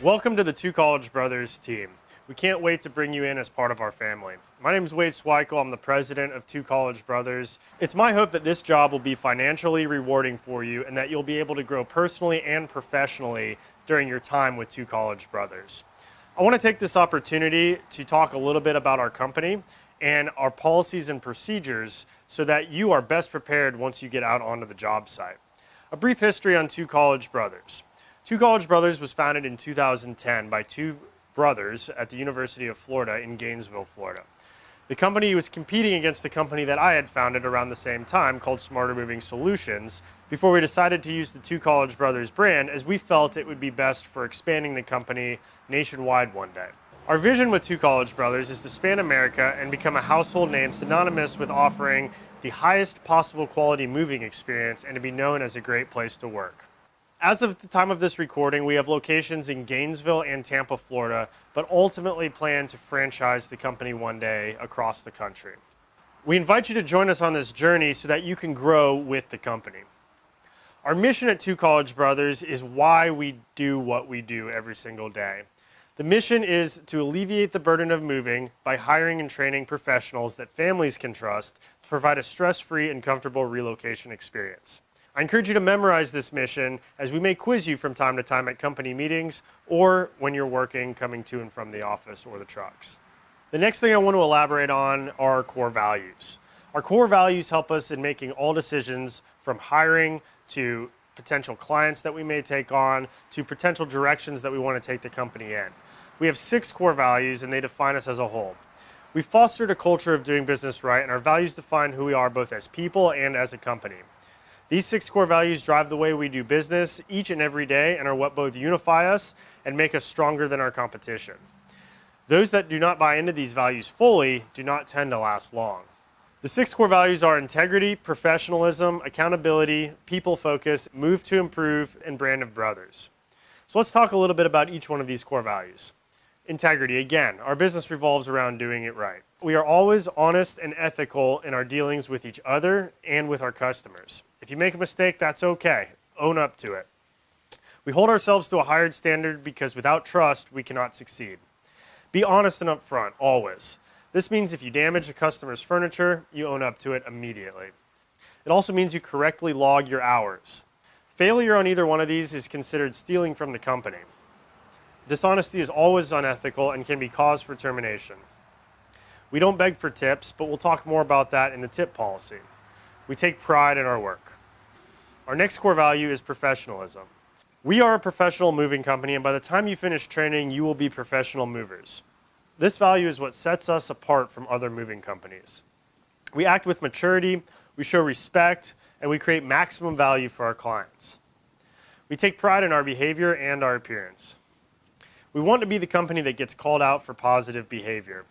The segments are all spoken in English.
Welcome to the Two College Brothers team. We can't wait to bring you in as part of our family. My name is Wade Sweikel. I'm the president of Two College Brothers. It's my hope that this job will be financially rewarding for you and that you'll be able to grow personally and professionally during your time with Two College Brothers. I want to take this opportunity to talk a little bit about our company and our policies and procedures so that you are best prepared once you get out onto the job site. A brief history on Two College Brothers. Two College Brothers was founded in 2010 by two brothers at the University of Florida in Gainesville, Florida. The company was competing against the company that I had founded around the same time called Smarter Moving Solutions before we decided to use the Two College Brothers brand as we felt it would be best for expanding the company nationwide one day. Our vision with Two College Brothers is to span America and become a household name synonymous with offering the highest possible quality moving experience and to be known as a great place to work. As of the time of this recording, we have locations in Gainesville and Tampa, Florida, but ultimately plan to franchise the company one day across the country. We invite you to join us on this journey so that you can grow with the company. Our mission at Two College Brothers is why we do what we do every single day. The mission is to alleviate the burden of moving by hiring and training professionals that families can trust to provide a stress-free and comfortable relocation experience. I encourage you to memorize this mission as we may quiz you from time to time at company meetings or when you're working coming to and from the office or the trucks. The next thing I want to elaborate on are our core values. Our core values help us in making all decisions from hiring to potential clients that we may take on to potential directions that we want to take the company in. We have 6 core values and they define us as a whole. We've fostered a culture of doing business right and our values define who we are both as people and as a company. These 6 core values drive the way we do business each and every day and are what both unify us and make us stronger than our competition. Those that do not buy into these values fully do not tend to last long. The 6 core values are integrity, professionalism, accountability, people focus, move to improve, and brand of brothers. So let's talk a little bit about each one of these core values. Integrity, again, our business revolves around doing it right. We are always honest and ethical in our dealings with each other and with our customers. If you make a mistake, that's okay. Own up to it. We hold ourselves to a higher standard because without trust, we cannot succeed. Be honest and upfront, always. This means if you damage a customer's furniture, you own up to it immediately. It also means you correctly log your hours. Failure on either one of these is considered stealing from the company. Dishonesty is always unethical and can be cause for termination. We don't beg for tips, but we'll talk more about that in the tip policy. We take pride in our work. Our next core value is professionalism. We are a professional moving company, and by the time you finish training, you will be professional movers. This value is what sets us apart from other moving companies. We act with maturity, we show respect, and we create maximum value for our clients. We take pride in our behavior and our appearance. We want to be the company that gets called out for positive behavior.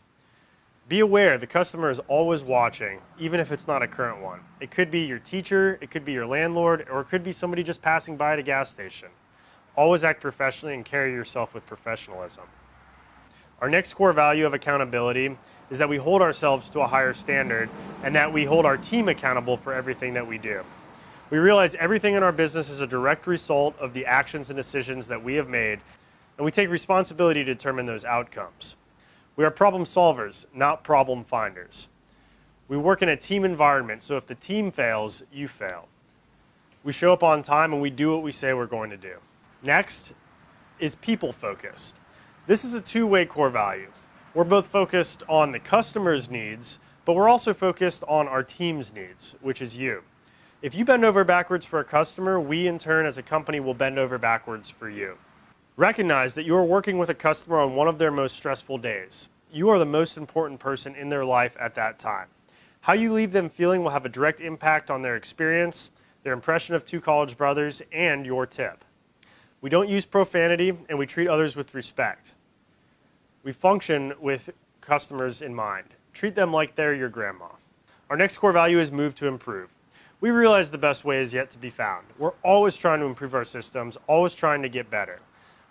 Be aware the customer is always watching, even if it's not a current one. It could be your teacher, it could be your landlord, or it could be somebody just passing by at a gas station. Always act professionally and carry yourself with professionalism. Our next core value of accountability is that we hold ourselves to a higher standard and that we hold our team accountable for everything that we do. We realize everything in our business is a direct result of the actions and decisions that we have made, and we take responsibility to determine those outcomes. We are problem solvers, not problem finders. We work in a team environment, so if the team fails, you fail. We show up on time and we do what we say we're going to do. Next is people focused. This is a two-way core value. We're both focused on the customer's needs, but we're also focused on our team's needs, which is you. If you bend over backwards for a customer, we in turn as a company will bend over backwards for you. Recognize that you are working with a customer on one of their most stressful days. You are the most important person in their life at that time. How you leave them feeling will have a direct impact on their experience, their impression of Two College Brothers, and your tip. We don't use profanity and we treat others with respect. We function with customers in mind. Treat them like they're your grandma. Our next core value is move to improve. We realize the best way is yet to be found. We're always trying to improve our systems, always trying to get better.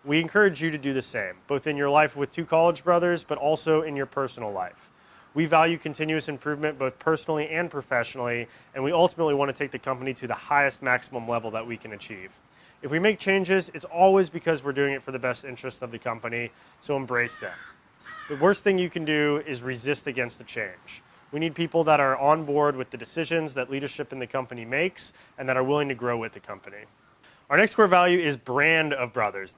We encourage you to do the same, both in your life with Two College Brothers, but also in your personal life. We value continuous improvement both personally and professionally, and we ultimately want to take the company to the highest maximum level that we can achieve. If we make changes, it's always because we're doing it for the best interest of the company, so embrace them. The worst thing you can do is resist against the change. We need people that are on board with the decisions that leadership in the company makes and that are willing to grow with the company. Our next core value is brand of Brothers.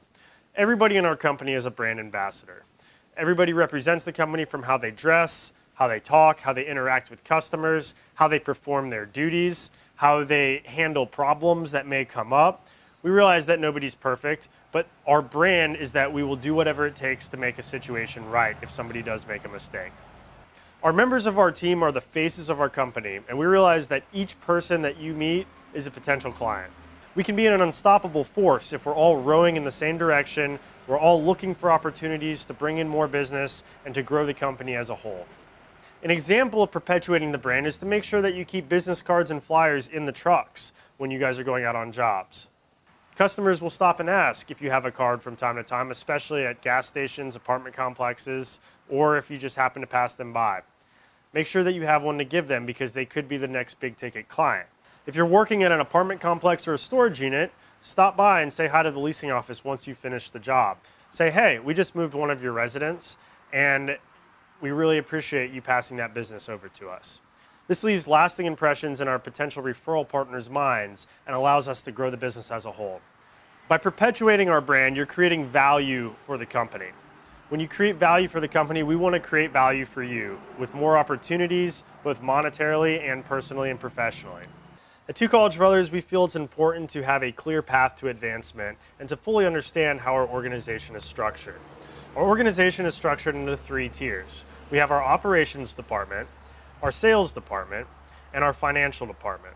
Everybody in our company is a brand ambassador. Everybody represents the company from how they dress, how they talk, how they interact with customers, how they perform their duties, how they handle problems that may come up. We realize that nobody's perfect, but our brand is that we will do whatever it takes to make a situation right if somebody does make a mistake. Our members of our team are the faces of our company, and we realize that each person that you meet is a potential client. We can be an unstoppable force if we're all rowing in the same direction, we're all looking for opportunities to bring in more business and to grow the company as a whole. An example of perpetuating the brand is to make sure that you keep business cards and flyers in the trucks when you guys are going out on jobs. Customers will stop and ask if you have a card from time to time, especially at gas stations, apartment complexes, or if you just happen to pass them by. Make sure that you have one to give them because they could be the next big ticket client. If you're working at an apartment complex or a storage unit, stop by and say hi to the leasing office once you finish the job. Say, hey, we just moved one of your residents and we really appreciate you passing that business over to us. This leaves lasting impressions in our potential referral partners' minds and allows us to grow the business as a whole. By perpetuating our brand, you're creating value for the company. When you create value for the company, we want to create value for you with more opportunities, both monetarily and personally and professionally. At Two College Brothers, we feel it's important to have a clear path to advancement and to fully understand how our organization is structured. Our organization is structured into 3 tiers. We have our operations department, our sales department, and our financial department.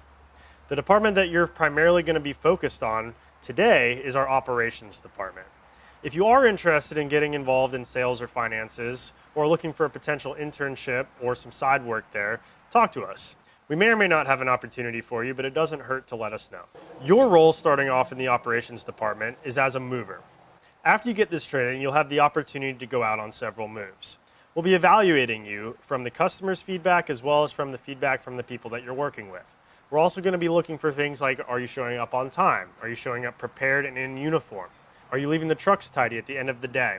The department that you're primarily going to be focused on today is our operations department. If you are interested in getting involved in sales or finances, or looking for a potential internship or some side work there, talk to us. We may or may not have an opportunity for you, but it doesn't hurt to let us know. Your role starting off in the operations department is as a mover. After you get this training, you'll have the opportunity to go out on several moves. We'll be evaluating you from the customer's feedback as well as from the feedback from the people that you're working with. We're also going to be looking for things like, are you showing up on time? Are you showing up prepared and in uniform? Are you leaving the trucks tidy at the end of the day?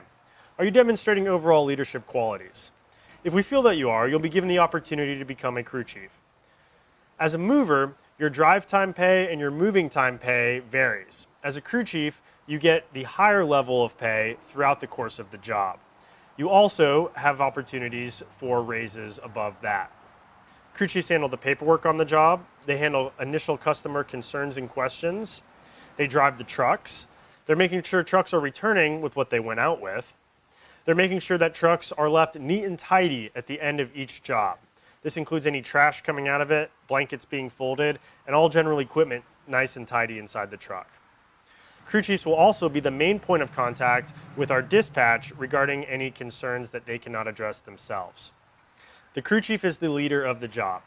Are you demonstrating overall leadership qualities? If we feel that you are, you'll be given the opportunity to become a crew chief. As a mover, your drive time pay and your moving time pay varies. As a crew chief, you get the higher level of pay throughout the course of the job. You also have opportunities for raises above that. Crew chiefs handle the paperwork on the job. They handle initial customer concerns and questions. They drive the trucks. They're making sure trucks are returning with what they went out with. They're making sure that trucks are left neat and tidy at the end of each job. This includes any trash coming out of it, blankets being folded, and all general equipment nice and tidy inside the truck. Crew chiefs will also be the main point of contact with our dispatch regarding any concerns that they cannot address themselves. The crew chief is the leader of the job.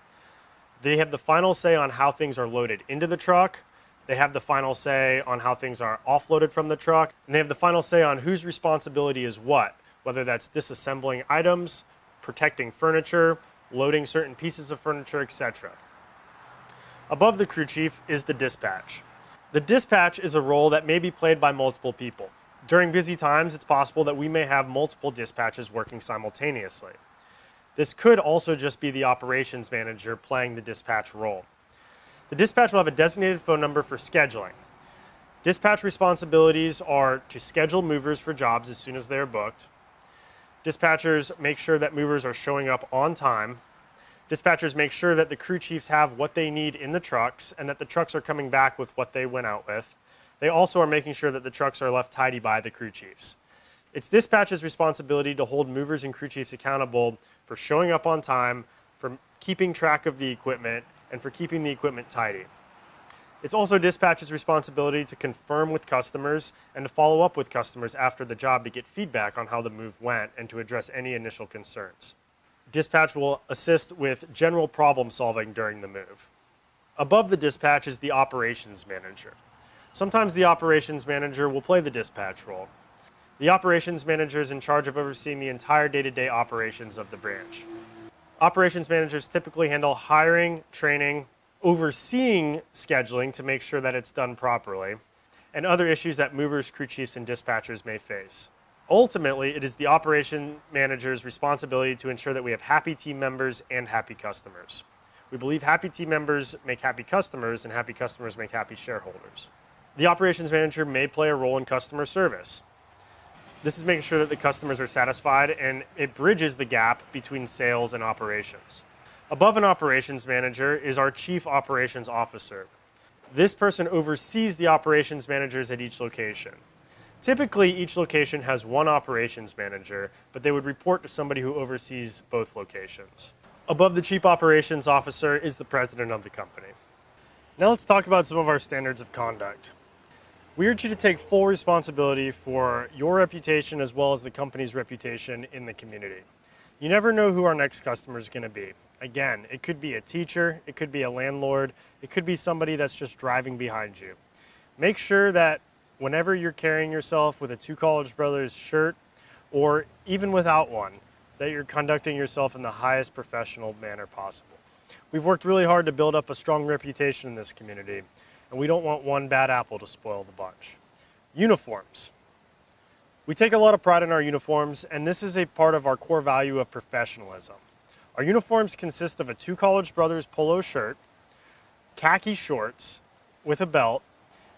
They have the final say on how things are loaded into the truck. They have the final say on how things are offloaded from the truck. And they have the final say on whose responsibility is what, whether that's disassembling items, protecting furniture, loading certain pieces of furniture, etc. Above the crew chief is the dispatch. The dispatch is a role that may be played by multiple people. During busy times, it's possible that we may have multiple dispatches working simultaneously. This could also just be the operations manager playing the dispatch role. The dispatch will have a designated phone number for scheduling. Dispatch responsibilities are to schedule movers for jobs as soon as they are booked. Dispatchers make sure that movers are showing up on time. Dispatchers make sure that the crew chiefs have what they need in the trucks and that the trucks are coming back with what they went out with. They also are making sure that the trucks are left tidy by the crew chiefs. It's dispatch's responsibility to hold movers and crew chiefs accountable for showing up on time, for keeping track of the equipment, and for keeping the equipment tidy. It's also dispatch's responsibility to confirm with customers and to follow up with customers after the job to get feedback on how the move went and to address any initial concerns. Dispatch will assist with general problem solving during the move. Above the dispatch is the operations manager. Sometimes the operations manager will play the dispatch role. The operations manager is in charge of overseeing the entire day-to-day operations of the branch. Operations managers typically handle hiring, training, overseeing scheduling to make sure that it's done properly, and other issues that movers, crew chiefs, and dispatchers may face. Ultimately, it is the operation manager's responsibility to ensure that we have happy team members and happy customers. We believe happy team members make happy customers, and happy customers make happy shareholders. The operations manager may play a role in customer service. This is making sure that the customers are satisfied, and it bridges the gap between sales and operations. Above an operations manager is our chief operations officer. This person oversees the operations managers at each location. Typically, each location has one operations manager, but they would report to somebody who oversees both locations. Above the chief operations officer is the president of the company. Now let's talk about some of our standards of conduct. We urge you to take full responsibility for your reputation as well as the company's reputation in the community. You never know who our next customer is going to be. Again, it could be a teacher, it could be a landlord, it could be somebody that's just driving behind you. Make sure that whenever you're carrying yourself with a Two College Brothers shirt, or even without one, that you're conducting yourself in the highest professional manner possible. We've worked really hard to build up a strong reputation in this community, and we don't want one bad apple to spoil the bunch. Uniforms. We take a lot of pride in our uniforms, and this is a part of our core value of professionalism. Our uniforms consist of a Two College Brothers polo shirt, khaki shorts with a belt,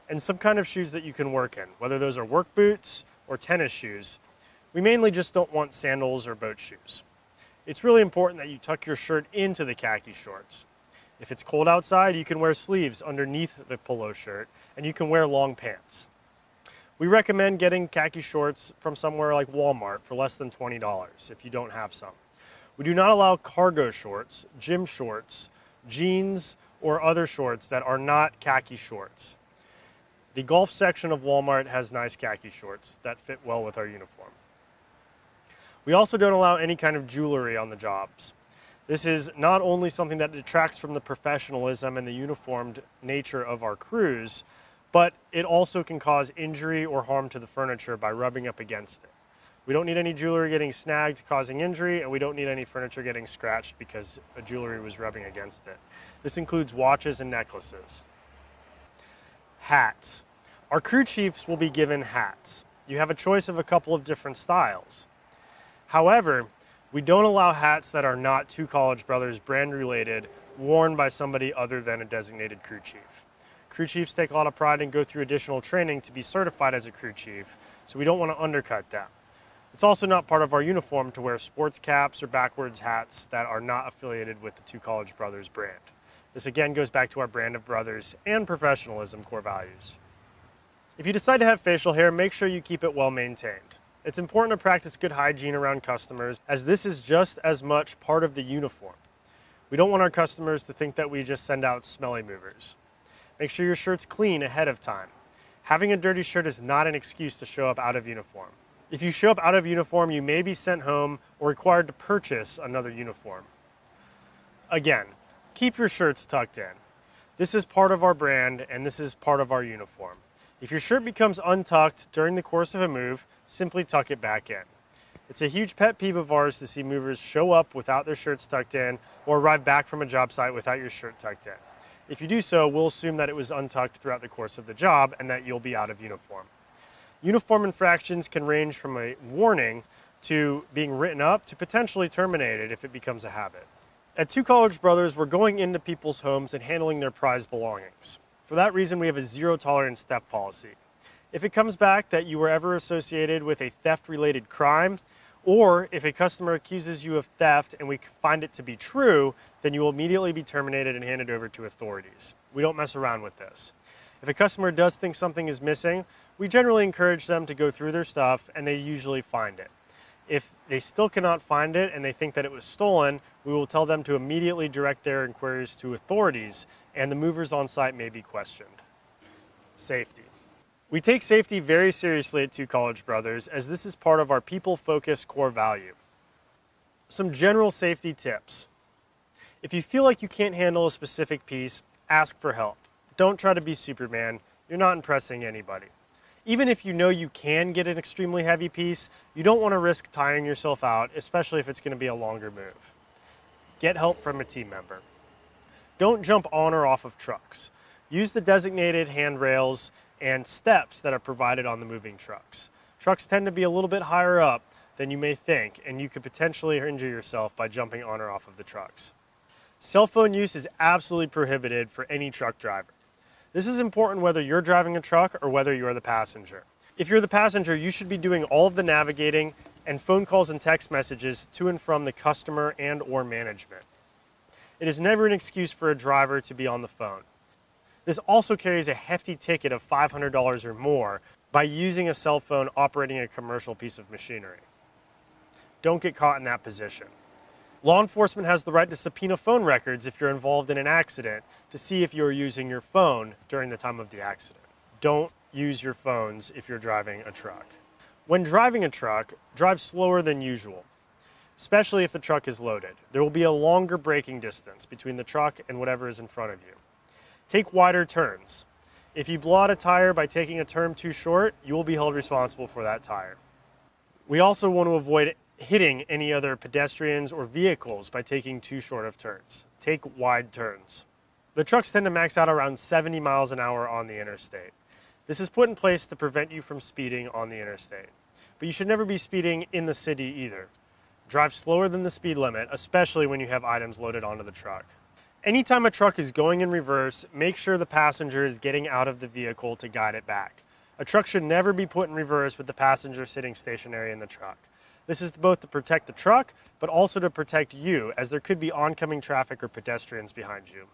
and some kind of shoes that you can work in, whether those are work boots or tennis shoes. We mainly just don't want sandals or boat shoes. It's really important that you tuck your shirt into the khaki shorts. If it's cold outside, you can wear sleeves underneath the polo shirt, and you can wear long pants. We recommend getting khaki shorts from somewhere like Walmart for less than $20 if you don't have some. We do not allow cargo shorts, gym shorts, jeans, or other shorts that are not khaki shorts. The golf section of Walmart has nice khaki shorts that fit well with our uniform. We also don't allow any kind of jewelry on the jobs. This is not only something that detracts from the professionalism and the uniformed nature of our crews, but it also can cause injury or harm to the furniture by rubbing up against it. We don't need any jewelry getting snagged, causing injury, and we don't need any furniture getting scratched because a jewelry was rubbing against it. This includes watches and necklaces. Hats. Our crew chiefs will be given hats. You have a choice of a couple of different styles. However, we don't allow hats that are not Two College Brothers brand related worn by somebody other than a designated crew chief. Crew chiefs take a lot of pride and go through additional training to be certified as a crew chief, so we don't want to undercut that. It's also not part of our uniform to wear sports caps or backwards hats that are not affiliated with the Two College Brothers brand. This again goes back to our brand of brothers and professionalism core values. If you decide to have facial hair, make sure you keep it well maintained. It's important to practice good hygiene around customers, as this is just as much part of the uniform. We don't want our customers to think that we just send out smelly movers. Make sure your shirt's clean ahead of time. Having a dirty shirt is not an excuse to show up out of uniform. If you show up out of uniform, you may be sent home or required to purchase another uniform. Again, keep your shirts tucked in. This is part of our brand, and this is part of our uniform. If your shirt becomes untucked during the course of a move, simply tuck it back in. It's a huge pet peeve of ours to see movers show up without their shirts tucked in or arrive back from a job site without your shirt tucked in. If you do so, we'll assume that it was untucked throughout the course of the job and that you'll be out of uniform. Uniform infractions can range from a warning to being written up to potentially terminated if it becomes a habit. At Two College Brothers, we're going into people's homes and handling their prized belongings. For that reason, we have a zero tolerance theft policy. If it comes back that you were ever associated with a theft-related crime, or if a customer accuses you of theft and we find it to be true, then you will immediately be terminated and handed over to authorities. We don't mess around with this. If a customer does think something is missing, we generally encourage them to go through their stuff, and they usually find it. If they still cannot find it and they think that it was stolen, we will tell them to immediately direct their inquiries to authorities, and the movers on site may be questioned. Safety. We take safety very seriously at Two College Brothers, as this is part of our people-focused core value. Some general safety tips. If you feel like you can't handle a specific piece, ask for help. Don't try to be Superman. You're not impressing anybody. Even if you know you can get an extremely heavy piece, you don't want to risk tiring yourself out, especially if it's going to be a longer move. Get help from a team member. Don't jump on or off of trucks. Use the designated handrails and steps that are provided on the moving trucks. Trucks tend to be a little bit higher up than you may think, and you could potentially injure yourself by jumping on or off of the trucks. Cell phone use is absolutely prohibited for any truck driver. This is important whether you're driving a truck or whether you're the passenger. If you're the passenger, you should be doing all of the navigating and phone calls and text messages to and from the customer and or management. It is never an excuse for a driver to be on the phone. This also carries a hefty ticket of $500 or more by using a cell phone operating a commercial piece of machinery. Don't get caught in that position. Law enforcement has the right to subpoena phone records if you're involved in an accident to see if you're using your phone during the time of the accident. Don't use your phones if you're driving a truck. When driving a truck, drive slower than usual, especially if the truck is loaded. There will be a longer braking distance between the truck and whatever is in front of you. Take wider turns. If you blow out a tire by taking a turn too short, you will be held responsible for that tire. We also want to avoid hitting any other pedestrians or vehicles by taking too short of turns. Take wide turns. The trucks tend to max out around 70 miles an hour on the interstate. This is put in place to prevent you from speeding on the interstate. But you should never be speeding in the city either. Drive slower than the speed limit, especially when you have items loaded onto the truck. Anytime a truck is going in reverse, make sure the passenger is getting out of the vehicle to guide it back. A truck should never be put in reverse with the passenger sitting stationary in the truck. This is both to protect the truck, but also to protect you, as there could be oncoming traffic or pedestrians behind you.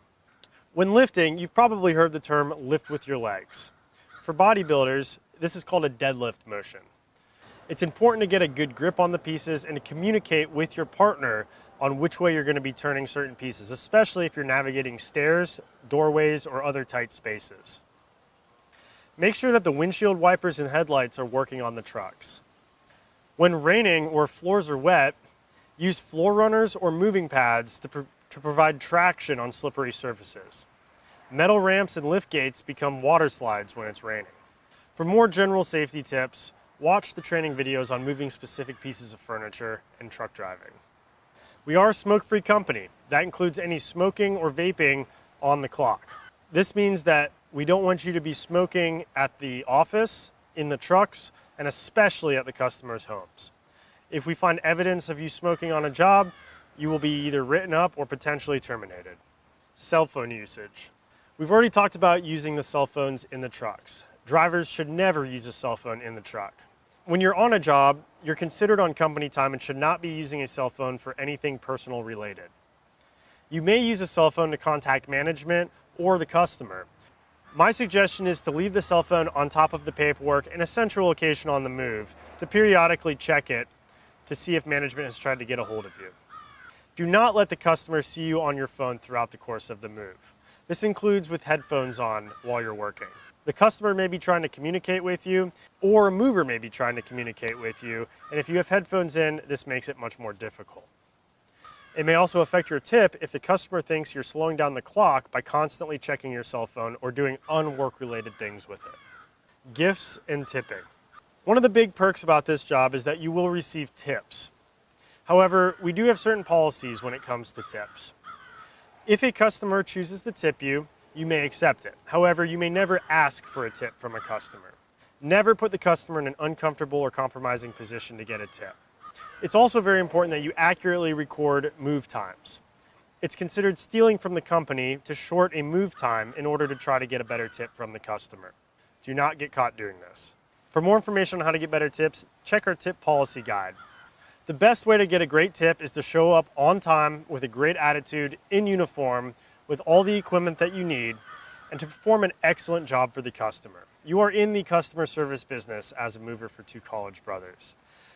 When lifting, you've probably heard the term lift with your legs. For bodybuilders, this is called a deadlift motion. It's important to get a good grip on the pieces and to communicate with your partner on which way you're going to be turning certain pieces, especially if you're navigating stairs, doorways, or other tight spaces. Make sure that the windshield wipers and headlights are working on the trucks. When raining or floors are wet, use floor runners or moving pads to provide traction on slippery surfaces. Metal ramps and lift gates become water slides when it's raining. For more general safety tips, watch the training videos on moving specific pieces of furniture and truck driving. We are a smoke-free company. That includes any smoking or vaping on the clock. This means that we don't want you to be smoking at the office, in the trucks, and especially at the customers' homes. If we find evidence of you smoking on a job, you will be either written up or potentially terminated. Cell phone usage. We've already talked about using the cell phones in the trucks. Drivers should never use a cell phone in the truck. When you're on a job, you're considered on company time and should not be using a cell phone for anything personal related. You may use a cell phone to contact management or the customer. My suggestion is to leave the cell phone on top of the paperwork in a central location on the move to periodically check it to see if management has tried to get a hold of you. Do not let the customer see you on your phone throughout the course of the move. This includes with headphones on while you're working. The customer may be trying to communicate with you, or a mover may be trying to communicate with you, and if you have headphones in, this makes it much more difficult. It may also affect your tip if the customer thinks you're slowing down the clock by constantly checking your cell phone or doing unwork-related things with it. Gifts and tipping. One of the big perks about this job is that you will receive tips. However, we do have certain policies when it comes to tips. If a customer chooses to tip you, you may accept it. However, you may never ask for a tip from a customer. Never put the customer in an uncomfortable or compromising position to get a tip. It's also very important that you accurately record move times. It's considered stealing from the company to short a move time in order to try to get a better tip from the customer. Do not get caught doing this. For more information on how to get better tips, check our tip policy guide. The best way to get a great tip is to show up on time with a great attitude, in uniform, with all the equipment that you need, and to perform an excellent job for the customer. You are in the customer service business as a mover for Two College Brothers.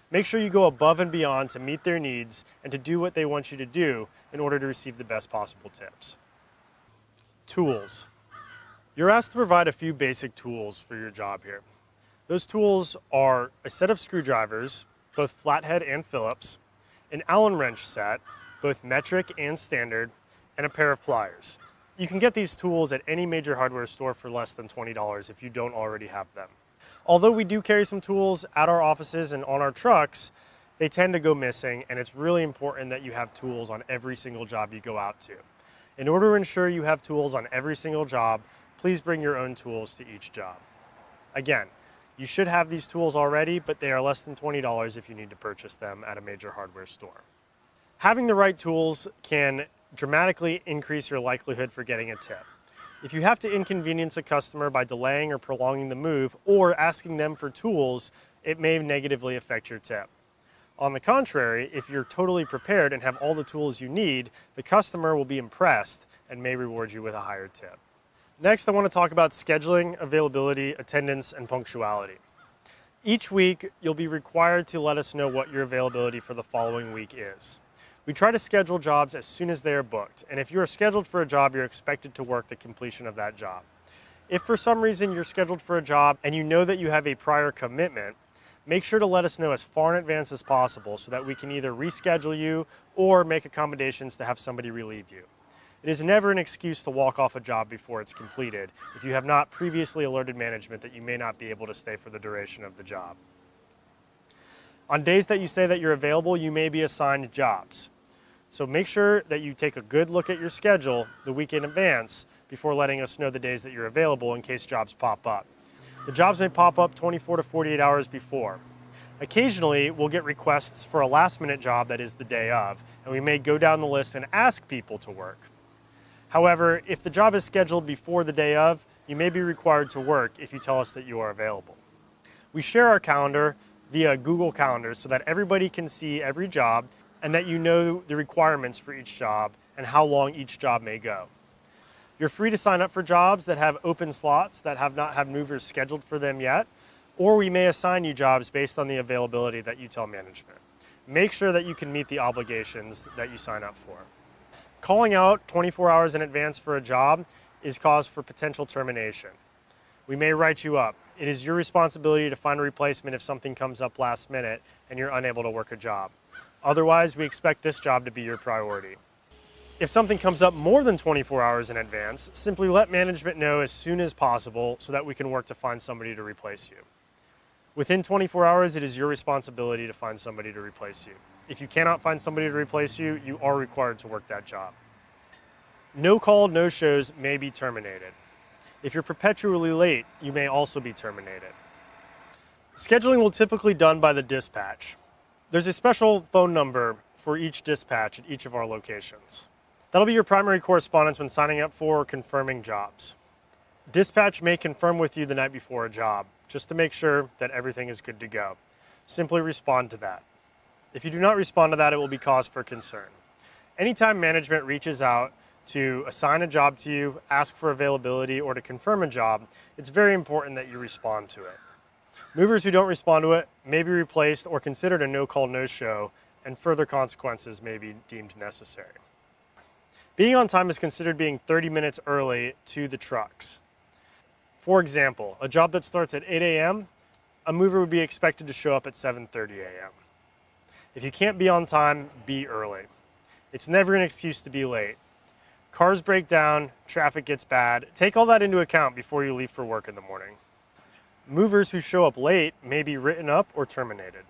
Make sure you go above and beyond to meet their needs and to do what they want you to do in order to receive the best possible tips. Tools. You're asked to provide a few basic tools for your job here. Those tools are a set of screwdrivers, both flathead and Phillips, an Allen wrench set, both metric and standard, and a pair of pliers. You can get these tools at any major hardware store for less than $20 if you don't already have them. Although we do carry some tools at our offices and on our trucks, they tend to go missing, and it's really important that you have tools on every single job you go out to. In order to ensure you have tools on every single job, please bring your own tools to each job. Again, you should have these tools already, but they are less than $20 if you need to purchase them at a major hardware store. Having the right tools can dramatically increase your likelihood for getting a tip. If you have to inconvenience a customer by delaying or prolonging the move or asking them for tools, it may negatively affect your tip. On the contrary, if you're totally prepared and have all the tools you need, the customer will be impressed and may reward you with a higher tip. Next, I want to talk about scheduling, availability, attendance, and punctuality. Each week, you'll be required to let us know what your availability for the following week is. We try to schedule jobs as soon as they are booked, and if you are scheduled for a job, you're expected to work the completion of that job. If for some reason you're scheduled for a job and you know that you have a prior commitment, make sure to let us know as far in advance as possible so that we can either reschedule you or make accommodations to have somebody relieve you. It is never an excuse to walk off a job before it's completed if you have not previously alerted management that you may not be able to stay for the duration of the job. On days that you say that you're available, you may be assigned jobs. So make sure that you take a good look at your schedule the week in advance before letting us know the days that you're available in case jobs pop up. The jobs may pop up 24 to 48 hours before. Occasionally, we'll get requests for a last-minute job that is the day of, and we may go down the list and ask people to work. However, if the job is scheduled before the day of, you may be required to work if you tell us that you are available. We share our calendar via Google Calendar so that everybody can see every job and that you know the requirements for each job and how long each job may go. You're free to sign up for jobs that have open slots that have not had movers scheduled for them yet, or we may assign you jobs based on the availability that you tell management. Make sure that you can meet the obligations that you sign up for. Calling out 24 hours in advance for a job is cause for potential termination. We may write you up. It is your responsibility to find a replacement if something comes up last minute and you're unable to work a job. Otherwise, we expect this job to be your priority. If something comes up more than 24 hours in advance, simply let management know as soon as possible so that we can work to find somebody to replace you. Within 24 hours, it is your responsibility to find somebody to replace you. If you cannot find somebody to replace you, you are required to work that job. No call, no shows may be terminated. If you're perpetually late, you may also be terminated. Scheduling will typically be done by the dispatch. There's a special phone number for each dispatch at each of our locations. That'll be your primary correspondence when signing up for or confirming jobs. Dispatch may confirm with you the night before a job, just to make sure that everything is good to go. Simply respond to that. If you do not respond to that, it will be cause for concern. Anytime management reaches out to assign a job to you, ask for availability, or to confirm a job, it's very important that you respond to it. Movers who don't respond to it may be replaced or considered a no-call, no-show, and further consequences may be deemed necessary. Being on time is considered being 30 minutes early to the trucks. For example, a job that starts at 8 a.m., a mover would be expected to show up at 7:30 a.m. If you can't be on time, be early. It's never an excuse to be late. Cars break down, traffic gets bad. Take all that into account before you leave for work in the morning. Movers who show up late may be written up or terminated.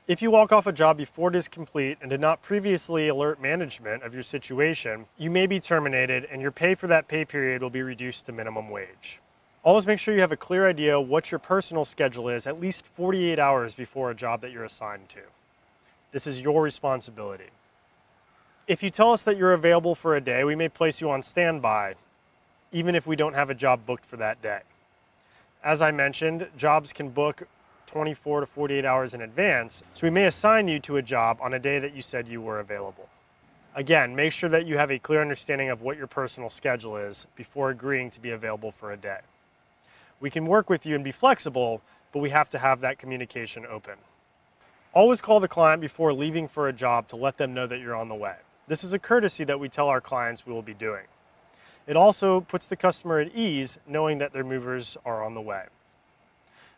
If you walk off a job before it is complete and did not previously alert management of your situation, you may be terminated and your pay for that pay period will be reduced to minimum wage. Always make sure you have a clear idea what your personal schedule is at least 48 hours before a job that you're assigned to. This is your responsibility. If you tell us that you're available for a day, we may place you on standby, even if we don't have a job booked for that day. As I mentioned, jobs can book 24 to 48 hours in advance, so we may assign you to a job on a day that you said you were available. Again, make sure that you have a clear understanding of what your personal schedule is before agreeing to be available for a day. We can work with you and be flexible, but we have to have that communication open. Always call the client before leaving for a job to let them know that you're on the way. This is a courtesy that we tell our clients we will be doing. It also puts the customer at ease knowing that their movers are on the way.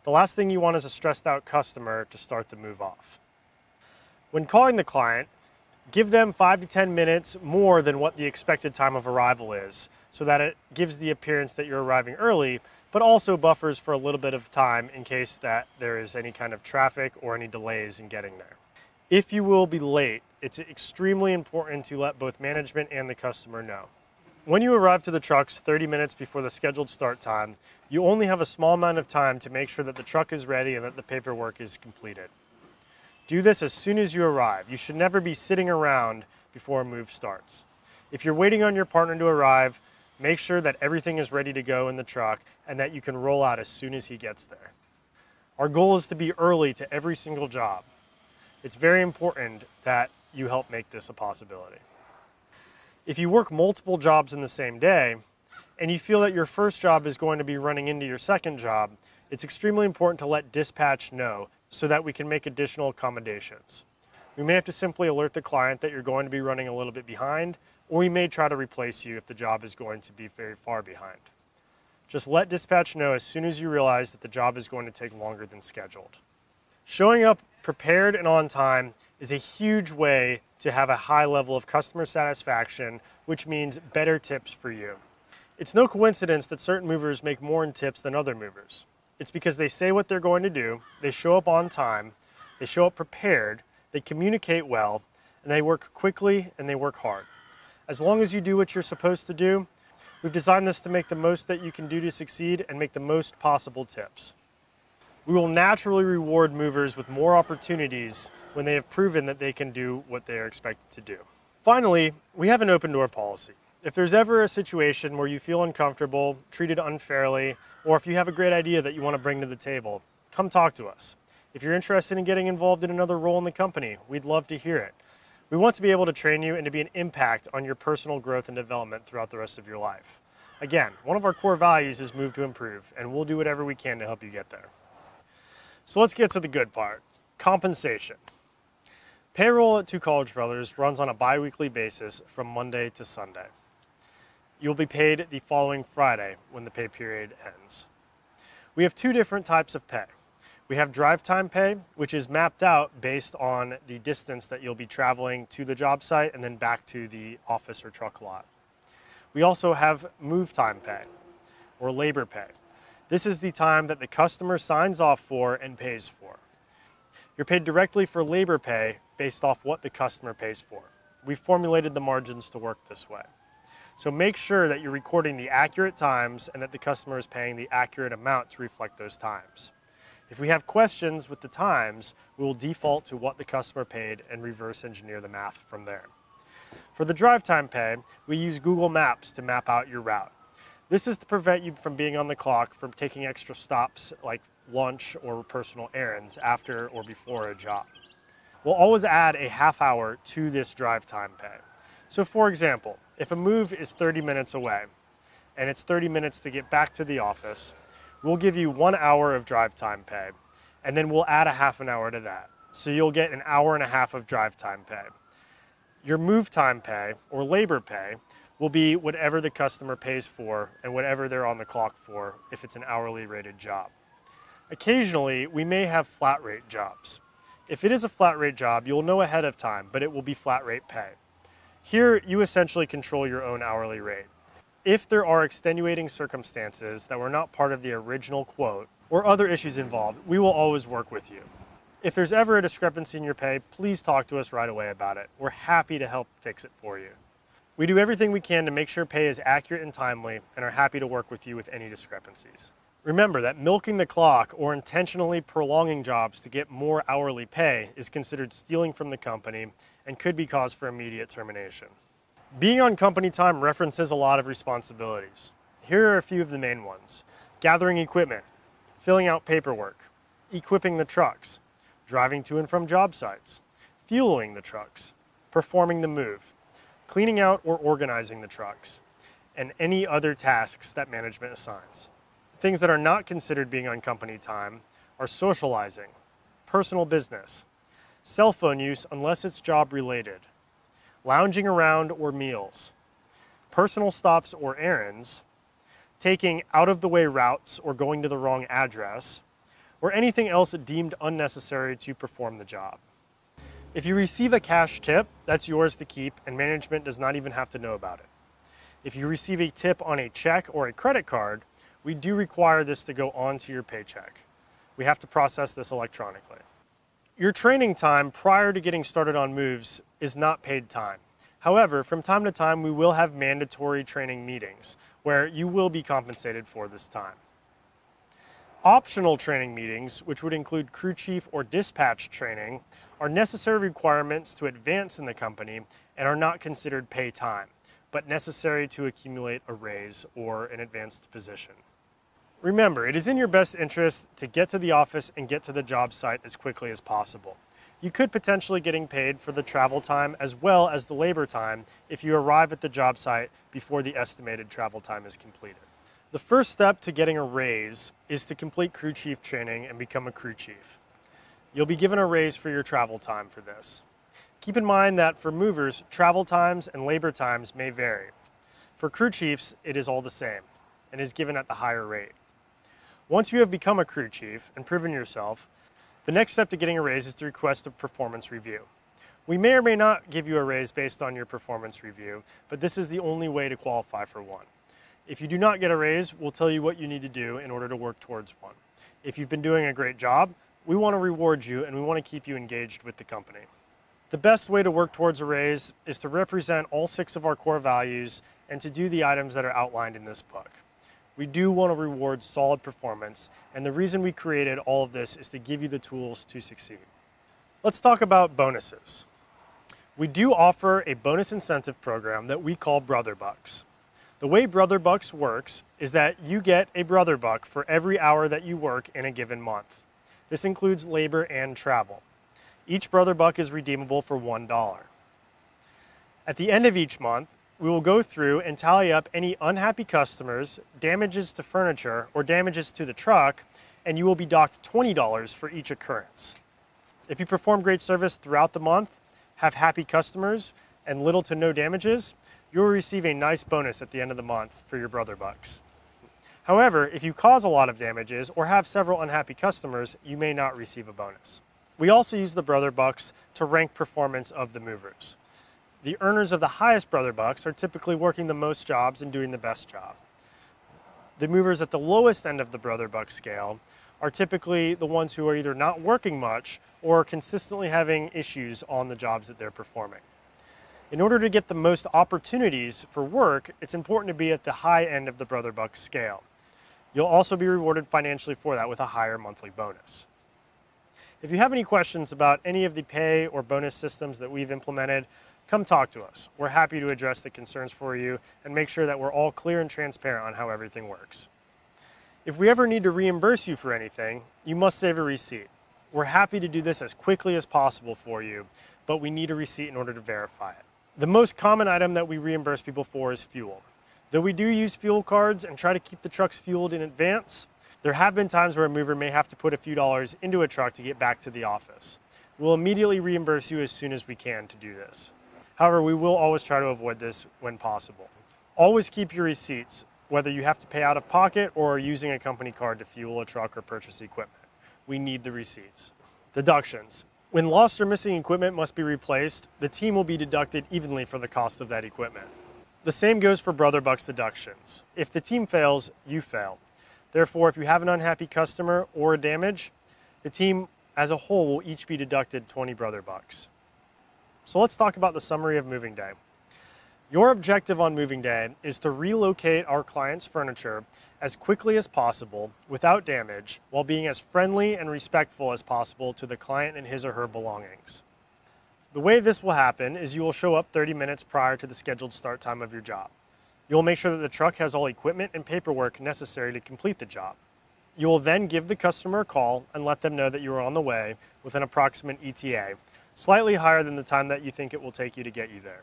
The last thing you want is a stressed out customer to start the move off. When calling the client, give them 5 to 10 minutes more than what the expected time of arrival is, so that it gives the appearance that you're arriving early, but also buffers for a little bit of time in case that there is any kind of traffic or any delays in getting there. If you will be late, it's extremely important to let both management and the customer know. When you arrive to the trucks 30 minutes before the scheduled start time, you only have a small amount of time to make sure that the truck is ready and that the paperwork is completed. Do this as soon as you arrive. You should never be sitting around before a move starts. If you're waiting on your partner to arrive, make sure that everything is ready to go in the truck and that you can roll out as soon as he gets there. Our goal is to be early to every single job. It's very important that you help make this a possibility. If you work multiple jobs in the same day, and you feel that your first job is going to be running into your second job, it's extremely important to let dispatch know so that we can make additional accommodations. We may have to simply alert the client that you're going to be running a little bit behind, or we may try to replace you if the job is going to be very far behind. Just let dispatch know as soon as you realize that the job is going to take longer than scheduled. Showing up prepared and on time is a huge way to have a high level of customer satisfaction, which means better tips for you. It's no coincidence that certain movers make more in tips than other movers. It's because they say what they're going to do, they show up on time, they show up prepared, they communicate well, and they work quickly and they work hard. As long as you do what you're supposed to do, we've designed this to make the most that you can do to succeed and make the most possible tips. We will naturally reward movers with more opportunities when they have proven that they can do what they are expected to do. Finally, we have an open door policy. If there's ever a situation where you feel uncomfortable, treated unfairly, or if you have a great idea that you want to bring to the table, come talk to us. If you're interested in getting involved in another role in the company, we'd love to hear it. We want to be able to train you and to be an impact on your personal growth and development throughout the rest of your life. Again, one of our core values is move to improve, and we'll do whatever we can to help you get there. So let's get to the good part, compensation. Payroll at Two College Brothers runs on a bi-weekly basis from Monday to Sunday. You'll be paid the following Friday when the pay period ends. We have two different types of pay. We have drive time pay, which is mapped out based on the distance that you'll be traveling to the job site and then back to the office or truck lot. We also have move time pay, or labor pay. This is the time that the customer signs off for and pays for. You're paid directly for labor pay based off what the customer pays for. We've formulated the margins to work this way. So make sure that you're recording the accurate times and that the customer is paying the accurate amount to reflect those times. If we have questions with the times, we will default to what the customer paid and reverse engineer the math from there. For the drive time pay, we use Google Maps to map out your route. This is to prevent you from being on the clock from taking extra stops like lunch or personal errands after or before a job. We'll always add a half hour to this drive time pay. So for example, if a move is 30 minutes away and it's 30 minutes to get back to the office, we'll give you 1 hour of drive time pay and then we'll add a half an hour to that. So you'll get an hour and a half of drive time pay. Your move time pay or labor pay will be whatever the customer pays for and whatever they're on the clock for if it's an hourly rated job. Occasionally, we may have flat rate jobs. If it is a flat rate job, you'll know ahead of time, but it will be flat rate pay. Here, you essentially control your own hourly rate. If there are extenuating circumstances that were not part of the original quote or other issues involved, we will always work with you. If there's ever a discrepancy in your pay, please talk to us right away about it. We're happy to help fix it for you. We do everything we can to make sure pay is accurate and timely and are happy to work with you with any discrepancies. Remember that milking the clock or intentionally prolonging jobs to get more hourly pay is considered stealing from the company and could be cause for immediate termination. Being on company time references a lot of responsibilities. Here are a few of the main ones: gathering equipment, filling out paperwork, equipping the trucks, driving to and from job sites, fueling the trucks, performing the move, cleaning out or organizing the trucks, and any other tasks that management assigns. Things that are not considered being on company time are socializing, personal business, cell phone use unless it's job related, lounging around or meals, personal stops or errands, taking out-of-the-way routes or going to the wrong address, or anything else deemed unnecessary to perform the job. If you receive a cash tip, that's yours to keep and management does not even have to know about it. If you receive a tip on a check or a credit card, we do require this to go onto your paycheck. We have to process this electronically. Your training time prior to getting started on moves is not paid time. However, from time to time, we will have mandatory training meetings where you will be compensated for this time. Optional training meetings, which would include crew chief or dispatch training, are necessary requirements to advance in the company and are not considered pay time, but necessary to accumulate a raise or an advanced position. Remember, it is in your best interest to get to the office and get to the job site as quickly as possible. You could potentially getting paid for the travel time as well as the labor time if you arrive at the job site before the estimated travel time is completed. The first step to getting a raise is to complete crew chief training and become a crew chief. You'll be given a raise for your travel time for this. Keep in mind that for movers, travel times and labor times may vary. For crew chiefs, it is all the same and is given at the higher rate. Once you have become a crew chief and proven yourself, the next step to getting a raise is to request a performance review. We may or may not give you a raise based on your performance review, but this is the only way to qualify for one. If you do not get a raise, we'll tell you what you need to do in order to work towards one. If you've been doing a great job, we want to reward you and we want to keep you engaged with the company. The best way to work towards a raise is to represent all 6 of our core values and to do the items that are outlined in this book. We do want to reward solid performance, and the reason we created all of this is to give you the tools to succeed. Let's talk about bonuses. We do offer a bonus incentive program that we call Brother Bucks. The way Brother Bucks works is that you get a Brother Buck for every hour that you work in a given month. This includes labor and travel. Each Brother Buck is redeemable for $1. At the end of each month, we will go through and tally up any unhappy customers, damages to furniture, or damages to the truck, and you will be docked $20 for each occurrence. If you perform great service throughout the month, have happy customers, and little to no damages, you will receive a nice bonus at the end of the month for your Brother Bucks. However, if you cause a lot of damages or have several unhappy customers, you may not receive a bonus. We also use the Brother Bucks to rank performance of the movers. The earners of the highest Brother Bucks are typically working the most jobs and doing the best job. The movers at the lowest end of the Brother Buck scale are typically the ones who are either not working much or consistently having issues on the jobs that they're performing. In order to get the most opportunities for work, it's important to be at the high end of the Brother Buck scale. You'll also be rewarded financially for that with a higher monthly bonus. If you have any questions about any of the pay or bonus systems that we've implemented, come talk to us. We're happy to address the concerns for you and make sure that we're all clear and transparent on how everything works. If we ever need to reimburse you for anything, you must save a receipt. We're happy to do this as quickly as possible for you, but we need a receipt in order to verify it. The most common item that we reimburse people for is fuel. Though we do use fuel cards and try to keep the trucks fueled in advance, there have been times where a mover may have to put a few dollars into a truck to get back to the office. We'll immediately reimburse you as soon as we can to do this. However, we will always try to avoid this when possible. Always keep your receipts, whether you have to pay out of pocket or are using a company card to fuel a truck or purchase equipment. We need the receipts. Deductions. When lost or missing equipment must be replaced, the team will be deducted evenly for the cost of that equipment. The same goes for Brother Bucks deductions. If the team fails, you fail. Therefore, if you have an unhappy customer or a damage, the team as a whole will each be deducted 20 Brother Bucks. So let's talk about the summary of moving day. Your objective on moving day is to relocate our client's furniture as quickly as possible without damage while being as friendly and respectful as possible to the client and his or her belongings. The way this will happen is you will show up 30 minutes prior to the scheduled start time of your job. You will make sure that the truck has all equipment and paperwork necessary to complete the job. You will then give the customer a call and let them know that you are on the way with an approximate ETA, slightly higher than the time that you think it will take you to get you there.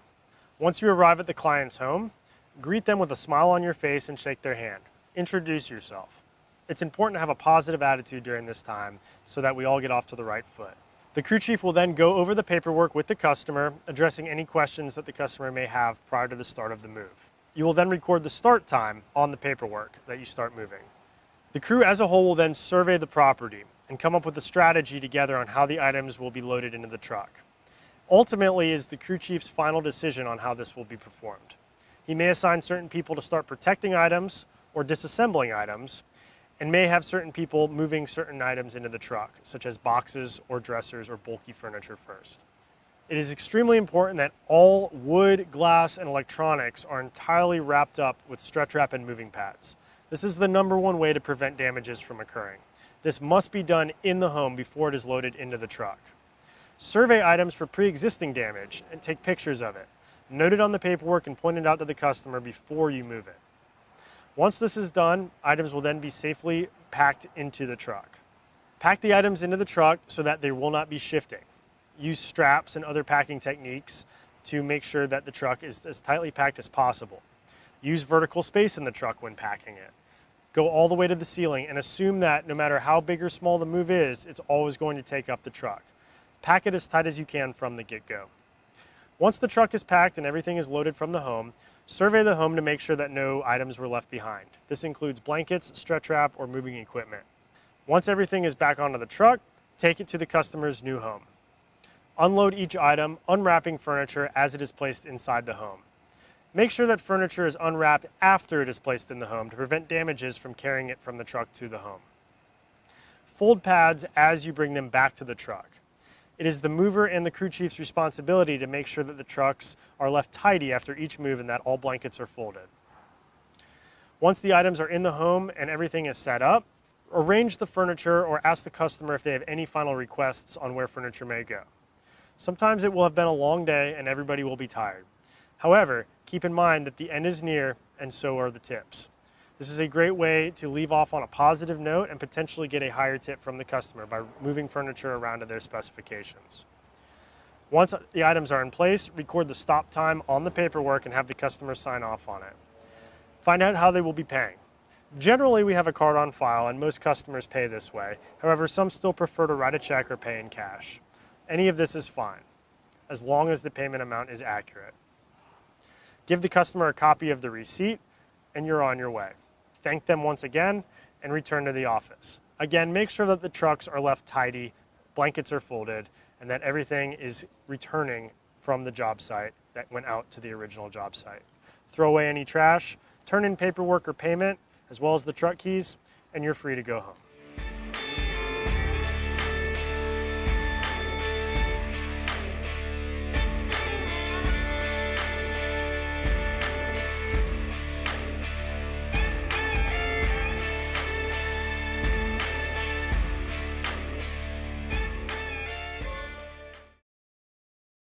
Once you arrive at the client's home, greet them with a smile on your face and shake their hand. Introduce yourself. It's important to have a positive attitude during this time so that we all get off to the right foot. The crew chief will then go over the paperwork with the customer, addressing any questions that the customer may have prior to the start of the move. You will then record the start time on the paperwork that you start moving. The crew as a whole will then survey the property and come up with a strategy together on how the items will be loaded into the truck. Ultimately is the crew chief's final decision on how this will be performed. He may assign certain people to start protecting items or disassembling items, and may have certain people moving certain items into the truck, such as boxes or dressers or bulky furniture first. It is extremely important that all wood, glass, and electronics are entirely wrapped up with stretch wrap and moving pads. This is the #1 way to prevent damages from occurring. This must be done in the home before it is loaded into the truck. Survey items for pre-existing damage and take pictures of it. Note it on the paperwork and point it out to the customer before you move it. Once this is done, items will then be safely packed into the truck. Pack the items into the truck so that they will not be shifting. Use straps and other packing techniques to make sure that the truck is as tightly packed as possible. Use vertical space in the truck when packing it. Go all the way to the ceiling and assume that no matter how big or small the move is, it's always going to take up the truck. Pack it as tight as you can from the get-go. Once the truck is packed and everything is loaded from the home, survey the home to make sure that no items were left behind. This includes blankets, stretch wrap, or moving equipment. Once everything is back onto the truck, take it to the customer's new home. Unload each item, unwrapping furniture as it is placed inside the home. Make sure that furniture is unwrapped after it is placed in the home to prevent damages from carrying it from the truck to the home. Fold pads as you bring them back to the truck. It is the mover and the crew chief's responsibility to make sure that the trucks are left tidy after each move and that all blankets are folded. Once the items are in the home and everything is set up, arrange the furniture or ask the customer if they have any final requests on where furniture may go. Sometimes it will have been a long day and everybody will be tired. However, keep in mind that the end is near and so are the tips. This is a great way to leave off on a positive note and potentially get a higher tip from the customer by moving furniture around to their specifications. Once the items are in place, record the stop time on the paperwork and have the customer sign off on it. Find out how they will be paying. Generally, we have a card on file and most customers pay this way. However, some still prefer to write a check or pay in cash. Any of this is fine, as long as the payment amount is accurate. Give the customer a copy of the receipt and you're on your way. Thank them once again and return to the office. Again, make sure that the trucks are left tidy, blankets are folded, and that everything is returning from the job site that went out to the original job site. Throw away any trash, turn in paperwork or payment, as well as the truck keys, and you're free to go home.